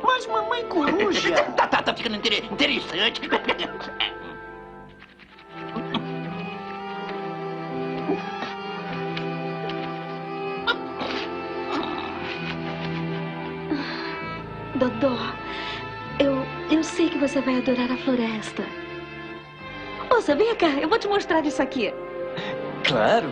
Mas mamãe coruja... Tá ficando interessante. Dodô, eu sei que você vai adorar a floresta. Moça, vem cá, eu vou te mostrar isso aqui. Claro.